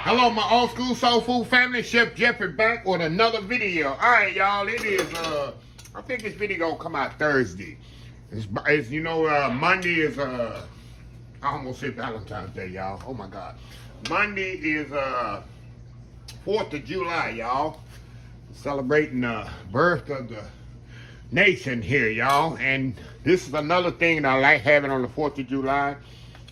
Hello, my old school soul food family. Chef Jeffrey back with another video. All right, y'all. It is I think this video gonna come out Thursday. It's Monday is I almost said Valentine's Day, y'all. Oh my God. Monday is 4th of July, y'all. Celebrating the birth of the nation here, y'all. And this is another thing that I like having on the 4th of July.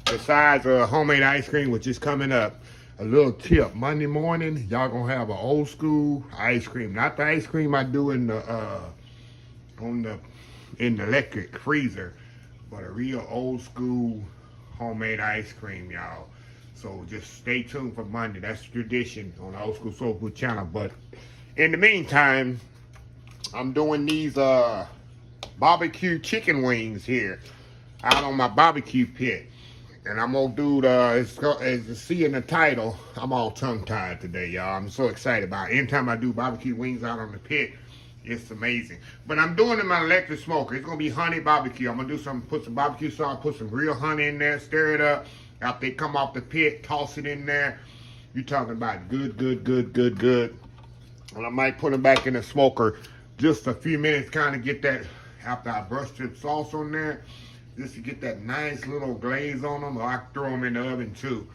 Besides homemade ice cream, which is coming up. A little tip: Monday morning, y'all gonna have an old school ice cream, not the ice cream I do in the electric freezer, but a real old school homemade ice cream, y'all. So just stay tuned for Monday. That's tradition on the Old School Soul Food channel. But in the meantime, I'm doing these barbecue chicken wings here out on my barbecue pit. And I'm gonna do as you see in the title, I'm all tongue-tied today, y'all. I'm so excited about it. Anytime I do barbecue wings out on the pit, it's amazing. But I'm doing it in my electric smoker. It's gonna be honey barbecue. I'm gonna do put some barbecue sauce, put some real honey in there, stir it up. After they come off the pit, toss it in there. You're talking about good. And I might put them back in the smoker just a few minutes, kind of get that, after I brush the sauce on there, just to get that nice little glaze on them, or I can throw them in the oven too.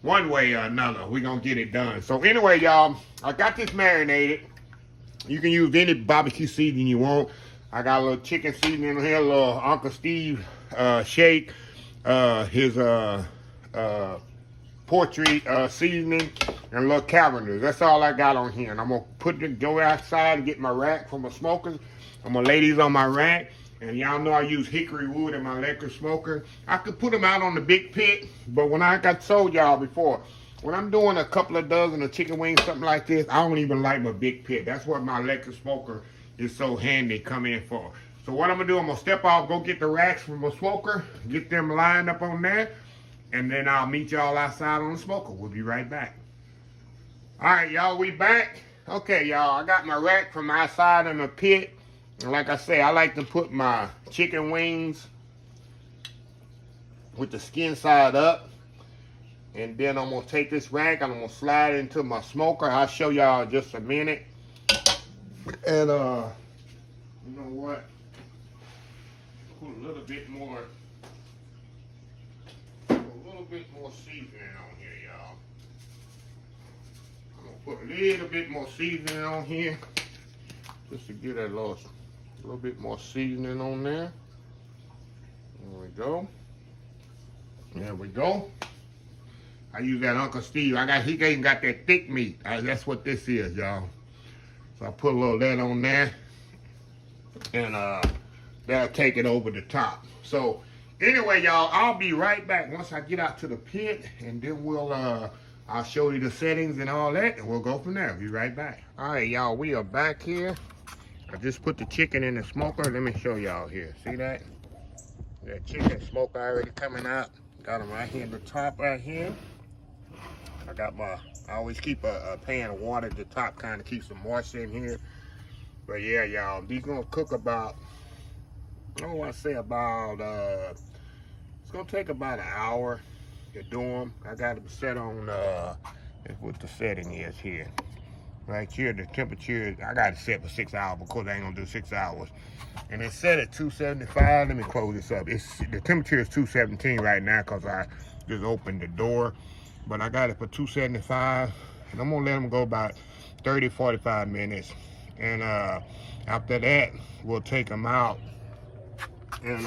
One way or another, we're going to get it done. So anyway, y'all, I got this marinated. You can use any barbecue seasoning you want. I got a little chicken seasoning in here, a little Uncle Steve shake, his poultry seasoning, and a little cavernous. That's all I got on here. And I'm going to go outside and get my rack from my smokers. I'm going to lay these on my rack. And y'all know I use hickory wood in my electric smoker. I could put them out on the big pit, but when I told y'all before, when I'm doing a couple of dozen of chicken wings, something like this, I don't even like my big pit. That's what my electric smoker is so handy come in for. So what I'm gonna do, I'm gonna step off, go get the racks from my smoker, get them lined up on there, and then I'll meet y'all outside on the smoker. We'll be right back. All right, y'all, we back. Okay, y'all, I got my rack from outside in the pit. And like I say, I like to put my chicken wings with the skin side up. And then I'm going to take this rack and I'm going to slide it into my smoker. I'll show y'all in just a minute. And, you know what? Put a little bit more seasoning on here, y'all. I'm going to put a little bit more seasoning on here just to get that little bit more seasoning on there. There we go. There we go. I use that Uncle Steve. He even got that thick meat. That's what this is, y'all. So I put a little of that on there, and that'll take it over the top. So anyway, y'all, I'll be right back once I get out to the pit, and then I'll show you the settings and all that, and we'll go from there. Be right back. All right, y'all, we are back here. I just put the chicken in the smoker. Let me show y'all here. See that? That chicken smoke already coming out. Got them right here in the top right here. I always keep a pan of water at the top, kind of keeps some moisture in here. But yeah, y'all, these gonna cook about, it's gonna take about an hour to do them. I got it set on, what the setting is here. Right here, the temperature, I got it set for 6 hours. Of course, I ain't gonna do 6 hours. And it's set at 275. Let me close this up. The temperature is 217 right now because I just opened the door. But I got it for 275. And I'm gonna let them go about 30, 45 minutes. And after that, we'll take them out and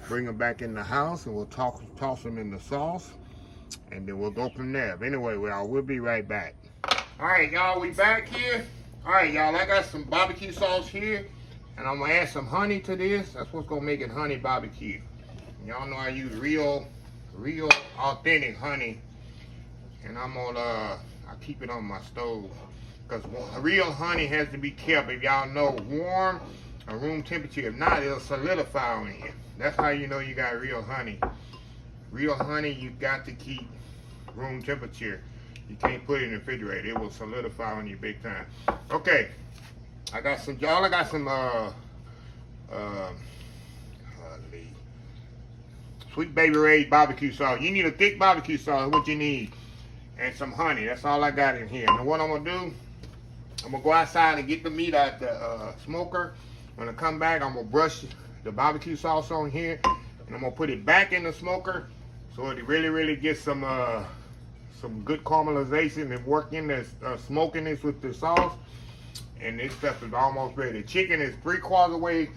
bring them back in the house, and we'll toss them in the sauce. And then we'll go from there. But anyway, we'll be right back. All right, y'all, we back here. All right, y'all, I got some barbecue sauce here, and I'm gonna add some honey to this. That's what's gonna make it honey barbecue. Y'all know I use real authentic honey, and I keep it on my stove, because real honey has to be kept, if y'all know, warm or room temperature. If not, it'll solidify on you. That's how you know you got real honey. Real honey, you got to keep room temperature. You can't put it in the refrigerator. It will solidify on you big time. Okay. I got some Sweet Baby Ray's barbecue sauce. You need a thick barbecue sauce, what you need. and some honey. That's all I got in here. And what I'm gonna do, I'm gonna go outside and get the meat out the smoker. When I come back, I'm gonna brush the barbecue sauce on here, and I'm gonna put it back in the smoker so it really gets some good caramelization and work in the smokiness with the sauce. And this stuff is almost ready. The chicken is 3/4 way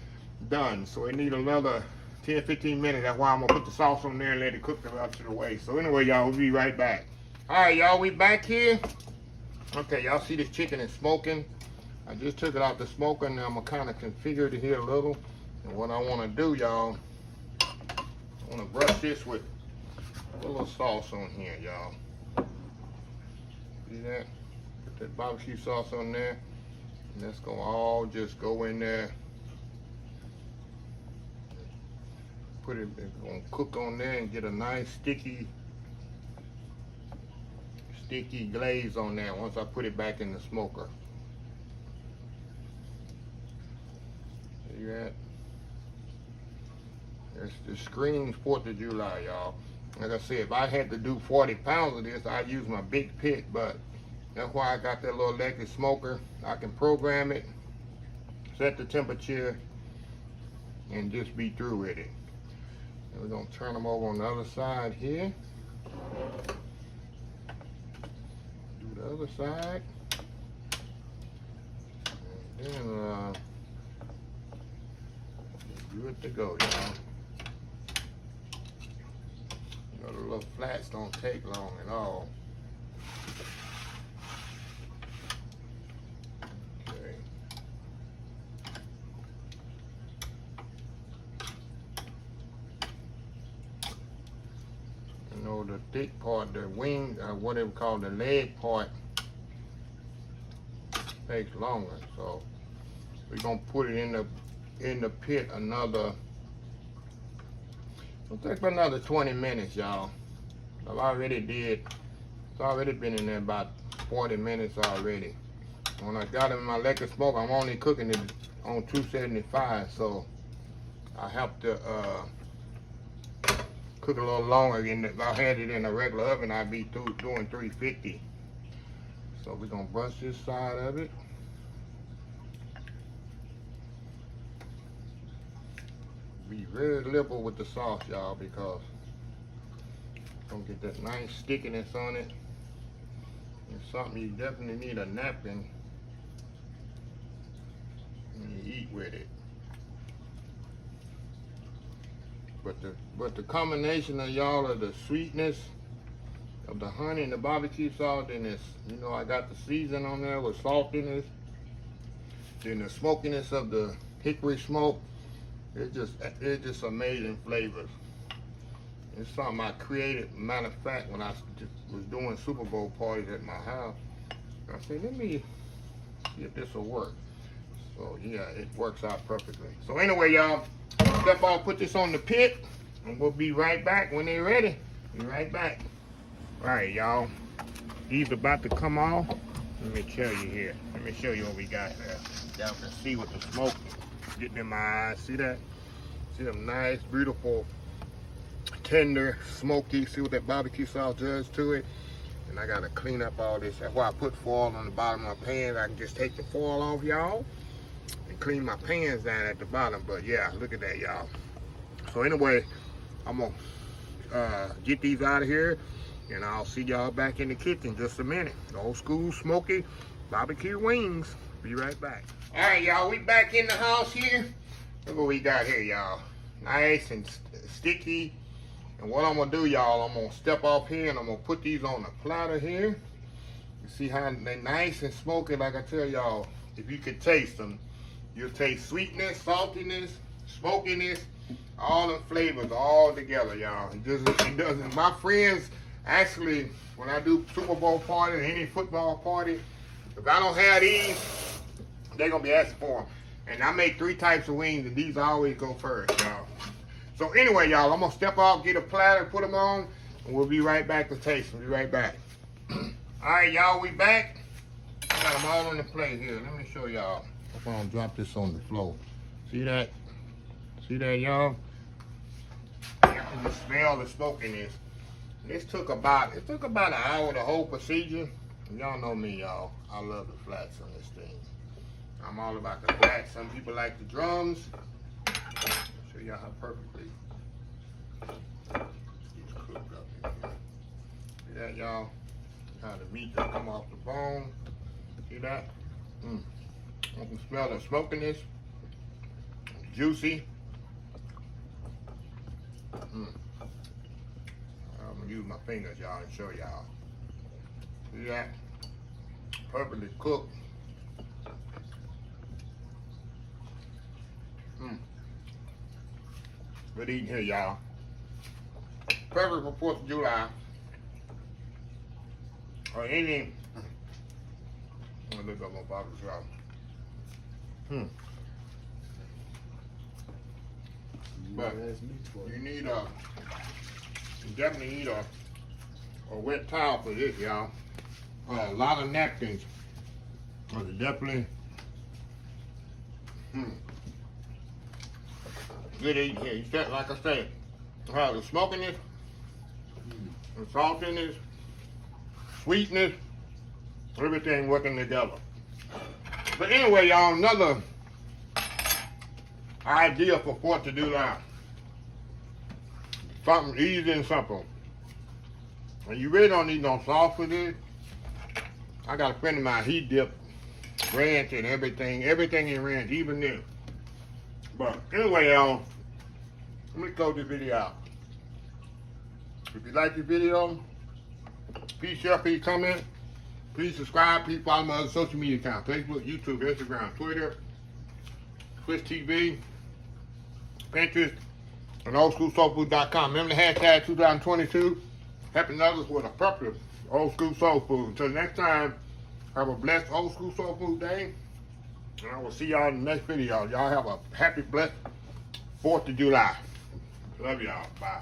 done, so it need another 10-15 minutes. That's why I'm gonna put the sauce on there and let it cook the rest of the way. So anyway, y'all, we'll be right back. All right, y'all, we back here. Okay, y'all see this chicken is smoking. I just took it out the smoker, and I'm gonna kind of configure it here a little. And what I want to do, y'all, I want to brush this with a little sauce on here, y'all. See that? Put that barbecue sauce on there, and that's gonna all just go in there. Put it, it's gonna cook on there and get a nice sticky glaze on there once I put it back in the smoker. See that? It's the screams 4th of July, y'all. Like I said, if I had to do 40 pounds of this, I'd use my big pit, but that's why I got that little electric smoker. I can program it, set the temperature, and just be through with it. And we're gonna turn them over on the other side here. Do the other side. And then good to go, y'all. You know, the little flats don't take long at all. Okay. You know, the thick part, the wing, what they call the leg part, takes longer. So we're gonna put it in the pit another. It'll take about another 20 minutes, y'all. I've already did. It's already been in there about 40 minutes already. When I got it in my electric smoker, I'm only cooking it on 275, so I have to cook a little longer. If I had it in a regular oven, I'd be doing 350. So we're gonna brush this side of it. Be very liberal with the sauce, y'all, because it's gonna get that nice stickiness on it. It's something you definitely need a napkin when you eat with it. But the combination of y'all of the sweetness of the honey and the barbecue sauce, and this, you know, I got the season on there with saltiness, then the smokiness of the hickory smoke. It's just amazing flavors. It's something I created. Matter of fact, when I was doing Super Bowl parties at my house, I said, let me see if this will work. So yeah, it works out perfectly. So anyway, y'all, step off, put this on the pit, and we'll be right back when they're ready. Be right back. All right, y'all. These about to come off. Let me show you here. Let me show you what we got there. Y'all can see with the smoke getting in my eyes. See that? See them nice, beautiful, tender, smoky. See what that barbecue sauce does to it? And I gotta clean up all this. That's why I put foil on the bottom of my pan. I can just take the foil off, y'all, and clean my pans down at the bottom. But yeah, look at that, y'all. So anyway, I'm gonna get these out of here, and I'll see y'all back in the kitchen in just a minute. The old school smoky barbecue wings. Be right back. All right, y'all, we back in the house here. Look what we got here, y'all. Nice and sticky. And what I'm gonna do, y'all, I'm gonna step off here and I'm gonna put these on a platter here. You see how they're nice and smoky. Like I tell y'all, if you could taste them, you'll taste sweetness, saltiness, smokiness, all the flavors all together, y'all. It doesn't. My friends, actually, when I do Super Bowl party or any football party, if I don't have these, they're gonna be asking for them. And I make 3 types of wings, and these always go first, y'all. So anyway, y'all, I'm gonna step off, get a platter, put them on, and we'll be right back to taste. We'll be right back. All right, y'all, we back. Got them all on the plate here. Let me show y'all. I'm gonna drop this on the floor. See that? See that, y'all? You can just smell the smokiness. It took about an hour, the whole procedure. Y'all know me, y'all. I love the flats on this thing. I'm all about the flats. Some people like the drums. I'll show y'all how perfectly it's cooked up in here. See that, y'all? How the meat just come off the bone. See that? I can smell the smokiness. Juicy. I'm gonna use my fingers, y'all, and show y'all. See that? Perfectly cooked. Good eating here, y'all. Perfect for 4th of July. Or any. I'm gonna look up my bottles, y'all. But you need you definitely need a wet towel for this, y'all. A lot of napkins. But definitely good eating here. You said, like I said, the smokiness, the saltiness, sweetness, everything working together. But anyway, y'all, another idea for 4th of July. Something easy and simple. And you really don't need no sauce for this. I got a friend of mine, he dipped ranch and everything in ranch, even this. But anyway, y'all, let me close this video out. If you like this video, please share, please comment, please subscribe, please follow my other social media accounts: Facebook, YouTube, Instagram, Twitter, Twitch TV, Pinterest, and oldschoolsoulfood.com. Remember the hashtag 2022, helping others with a purpose, old school soul food. Until next time, have a blessed old school soul food day, and I will see y'all in the next video. Y'all have a happy, blessed 4th of July. Love y'all. Bye.